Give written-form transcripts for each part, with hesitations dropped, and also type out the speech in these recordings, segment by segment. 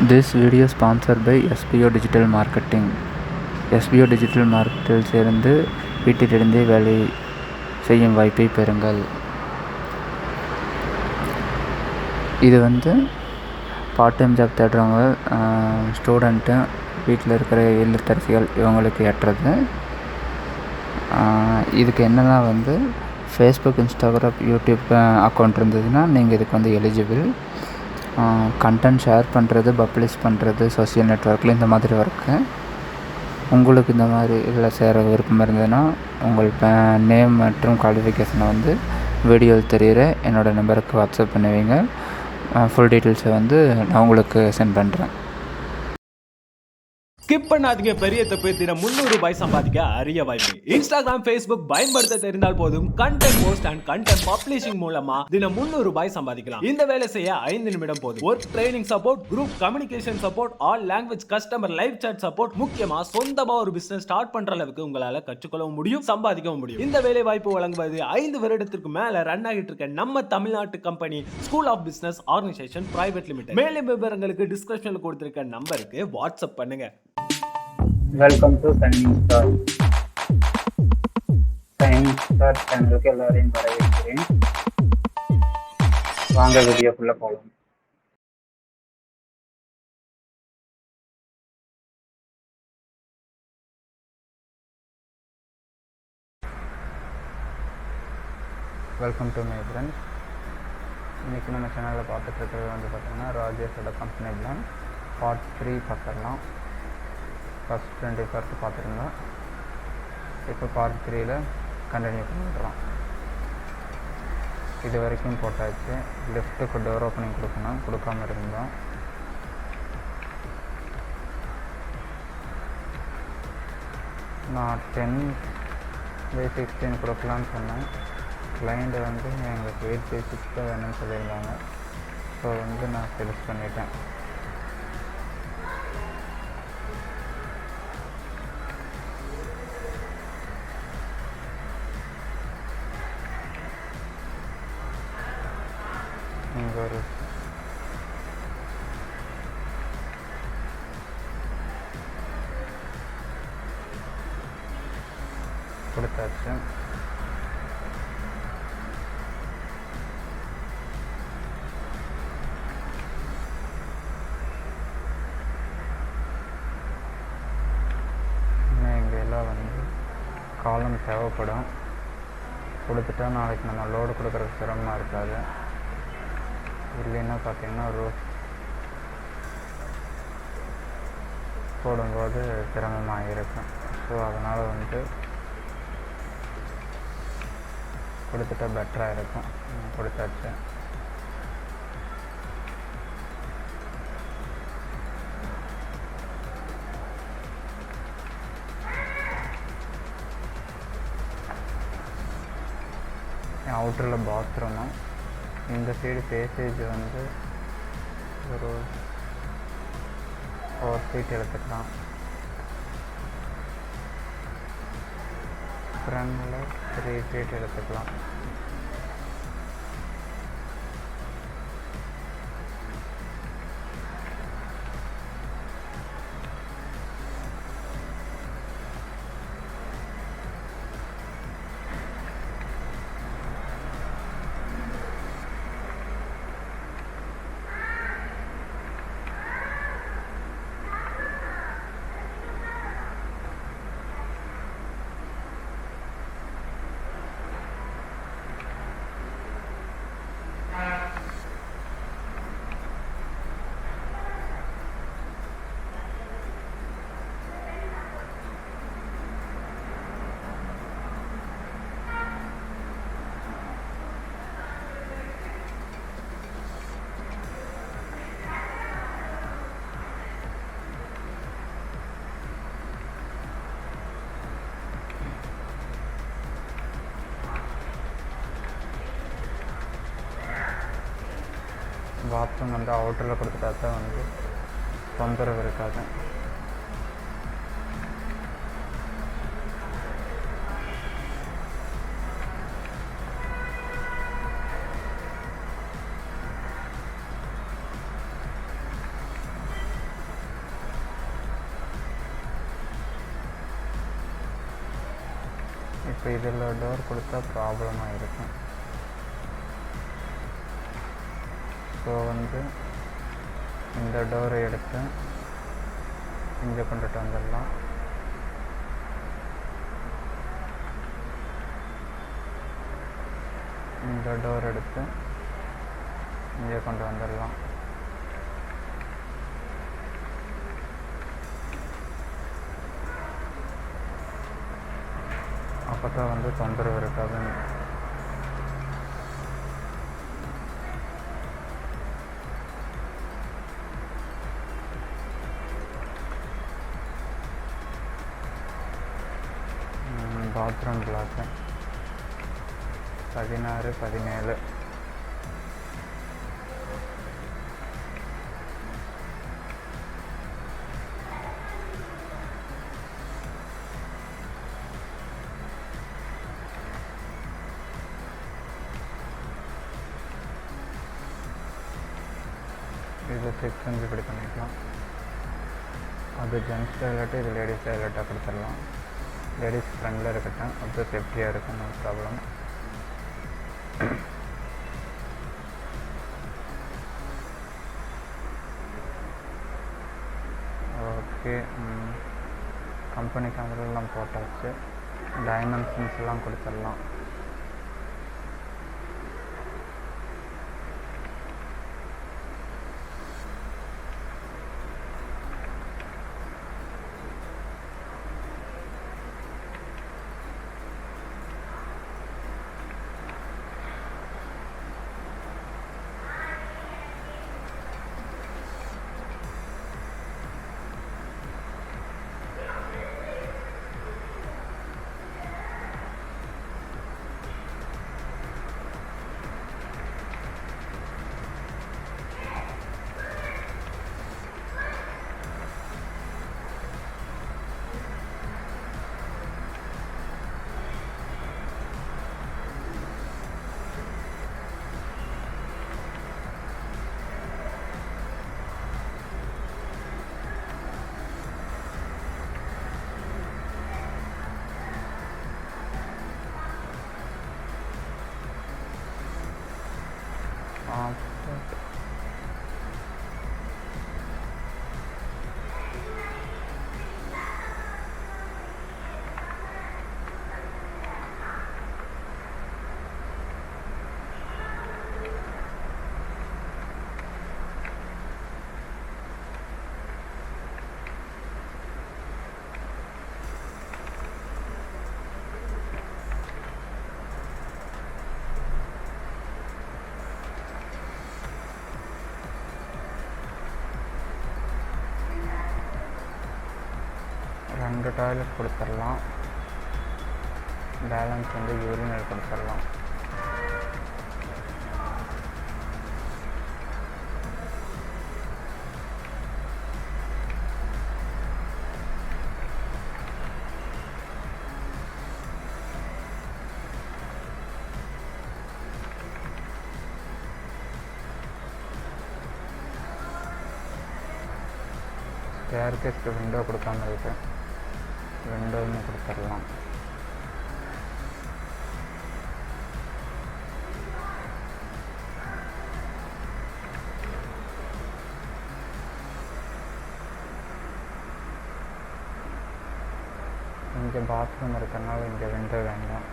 This video is sponsored by SBO Digital Marketing. SBO Digital Marketing சேர்ந்து வீட்டிலிருந்தே வேலை செய்யும் வாய்ப்பை பெறுங்கள். இது பார்ட் டைம் ஜாப் தேடுறவங்க, ஸ்டூடெண்ட்டு, வீட்டில் இருக்கிற இல்லத்தரசிகள் இவங்களுக்கு ஏற்றது. இதுக்கு என்னென்னா ஃபேஸ்புக், இன்ஸ்டாகிராம், யூடியூப் அக்கௌண்ட் இருந்ததுன்னா நீங்கள் இதுக்கு எலிஜிபிள். கண்டென்ட் ஷேர் பண்ணுறது, பப்ளிஷ் பண்ணுறது, சோஷியல் நெட்ஒர்க்கில் இந்த மாதிரி ஒர்க்கு. உங்களுக்கு இந்த மாதிரி இதில் சேர விருப்பம் இருந்ததுன்னா உங்கள் நேம் மற்றும் குவாலிஃபிகேஷனை வீடியோவில் தெரிகிற என்னோடய நம்பருக்கு வாட்ஸ்அப் பண்ணுவீங்க. ஃபுல் டீட்டெயில்ஸை நான் உங்களுக்கு சென்ட் பண்ணுறேன். ஸ்கிப் பண்ணாதீங்க, பெரிய தப்பு. தினம் 300 ரூபாய் சம்பாதிக்க அரிய வாய்ப்பு. இன்ஸ்டாகிராம், ஃபேஸ்புக் பயன்படுத்த தெரிந்தால் போதும். Content post and content publishing மூலமா தினம் 300 ரூபாய் சம்பாதிக்கலாம். இந்த வேலை செய்ய 5 நிமிடம் போதும். Work training support, group communication support, all language customer live chat support. முக்கியமா சொந்தமா ஒரு பிசினஸ் ஸ்டார்ட் பண்ற அளவுக்கு உங்களால கற்றுக்கொள்ளவும் முடியும், சம்பாதிக்கவும் முடியும். இந்த வேலை வாய்ப்பு வழங்குவது 5 வருடத்திற்கு மேல ரன் ஆகிட்டு இருக்க நம்ம தமிழ்நாட்டு company school of business organisation private limited. மேலும் விவரங்களுக்கு டிஸ்கிரிப்ஷன்ல கொடுத்திருக்க நம்பருக்கு வாட்ஸ்அப் பண்ணுங்க. Welcome to shining star. Shining star சேனலுக்கு எல்லாரையும் வரவேற்கிறேன். வாங்க வீடியோக்குள்ள போகலாம். Welcome to my friends. இன்றைக்கி நம்ம சேனலில் பார்த்துட்டு இருக்கிறது பார்த்திங்கன்னா ராஜேஷோட கம்பெனி பிளான் பார்ட் 3 பார்த்துடலாம். ஃபஸ்ட் 2 பார்ட் பார்த்துருந்தோம். இப்போ பார்ட் 3ல் கண்டினியூ பண்ணிடலாம். இது வரைக்கும் போட்டாச்சு. லெஃப்ட்டுக்கு டோர் ஓப்பனிங் கொடுக்கணும், கொடுக்காமல் இருந்தோம். நான் 10/16 கொடுக்கலான்னு சொன்னேன். கிளைண்ட்டு எங்களுக்கு 8/6 தான் வேணும்னு சொல்லியிருந்தாங்க. ஸோ நான் செலக்ட் பண்ணிட்டேன். இங்கே ஒரு கொடுத்தாச்சு. இங்கே எல்லாம் காலம் தேவைப்படும். கொடுத்துட்டா நாளைக்கு நம்ம லோடு கொடுக்குறதுக்கு சிரமமாக இருக்காது. இல்லைன்னா பார்த்திங்கன்னா ரோஸ் போடும்போது சிரமமாக இருக்கும். ஸோ அதனால் கொடுத்துட்டா பெட்டராக இருக்கும். கொடுத்தாச்சு. அவுட்டரில் பாத்ரூமும், இந்த சைடு பேசேஜ் ஒரு 4 ஃபீட் எடுத்துக்கலாம். ஃப்ரண்டில் 3 ஃபீட் எடுத்துக்கலாம். பாத்ரூம் அவுட்டரில் கொடுத்துட்டா தான் தொந்தரவு இருக்காது. இப்போ இதில் டோர் கொடுத்தா ப்ராப்ளமாக இருக்கும். ஸோ இந்த டோரை எடுத்து இங்கே கொண்டுட்டு வந்துடலாம். இந்த டோர் எடுத்து இங்கே கொண்டு வந்துடலாம். அப்போ தான் தொந்தரவு இருக்காது. Bathroom block 16, 17. இது 6 இப்படி பண்ணிக்கலாம். அது ஜென்ஸ் டாய்லெட்டு, இது லேடிஸ் டாய்லெட்டாக கொடுத்துடலாம். லேடிஸ் ஃப்ரெண்டில் இருக்கட்டும், அது சேஃப்டியாக இருக்கும், நோ ப்ராப்ளம். ஓகே, கம்பெனி கேமராலாம் போட்டாச்சு. டைமென்ஷன்ஸ்லாம் கொடுத்துடலாம். ரெண்டு டாய்லெட் கொடுத்துடலாம். பேலன்ஸ் யூரினல் கொடுத்துடலாம். ஸ்டேர்கேஸ்க்கு விண்டோ கொடுக்காம இருக்கு, விண்டோன்னு கொடுத்துடலாம். இங்கே பாத்ரூம் இருக்கனால இங்கே விண்டோ வேண்டாம்.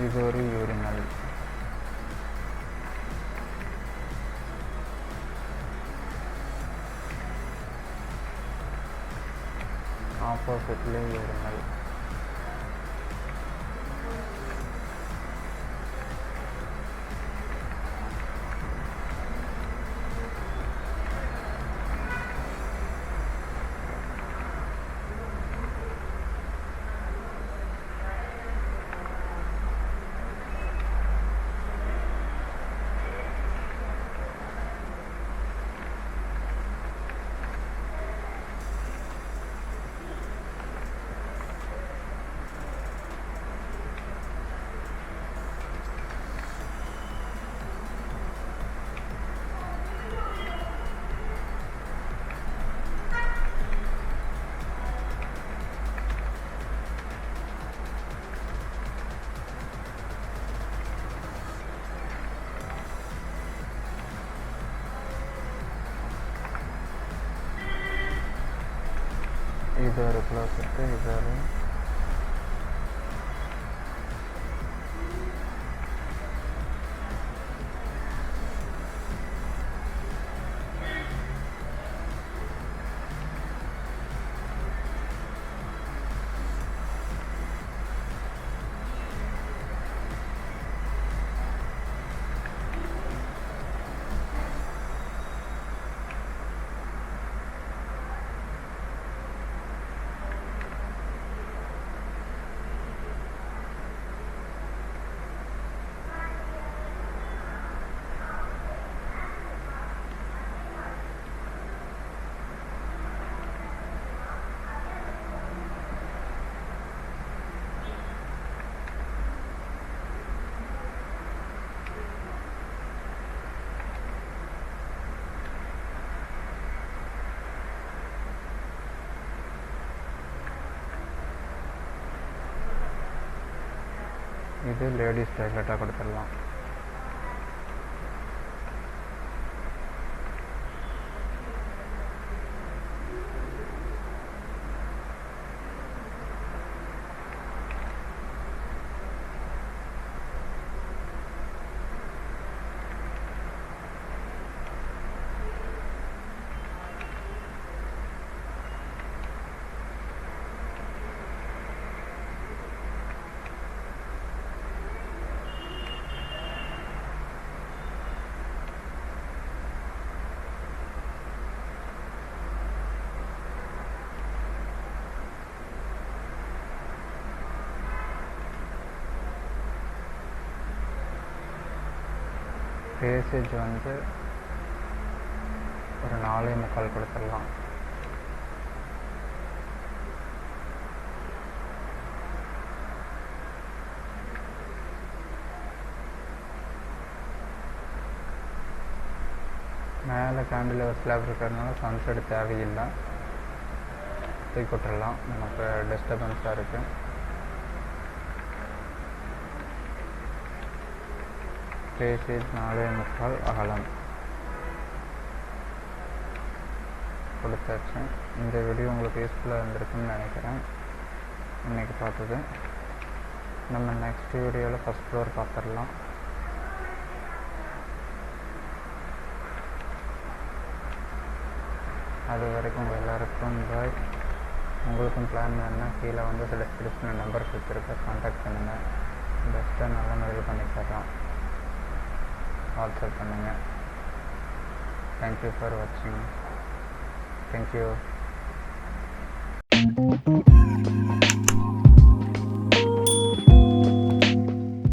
இது ஒரு யூரினல். ஆப்போசிட்லேயும் ஏறுங்கள். இது ஒரு க்ளோசெட்டு, இது ஒரு இது லேடிஸ் டாய்லெட்டாக கொடுத்துடலாம். பேசேஜ் வந்து ஒரு 4:45 கொடுத்துடலாம். மேலே கேண்டில் ஸ்லாப் இருக்கிறதுனால சன்செட் தேவையில்லை, தூக்கி விட்டுடலாம். நமக்கு டிஸ்டர்பன்ஸாக இருக்குது. பேசேஜ் 4:45 அகலம் கொடுத்தாச்சு. இந்த வீடியோ உங்களுக்கு யூஸ்ஃபுல்லாக இருந்திருக்குன்னு நினைக்கிறேன். இன்றைக்கி பார்த்தது. நம்ம நெக்ஸ்ட் வீடியோவில் ஃபஸ்ட் ஃப்ளோர் பார்த்துடலாம். அது வரைக்கும் உங்கள் எல்லாருக்கும் பாய். உங்களுக்கும் பிளான் வேணுன்னா கீழே வந்து டிஸ்கிரிப்ஷனில் நம்பர் கொடுத்துருக்க, கான்டாக்ட் பண்ணுங்கள். பெஸ்ட்டாக நல்ல முறையில் பண்ணி தர்றோம். வாட்ஸ்அப் பண்ணுங்கள். தேங்க்யூ ஃபார் வாட்சிங். தேங்க்யூ.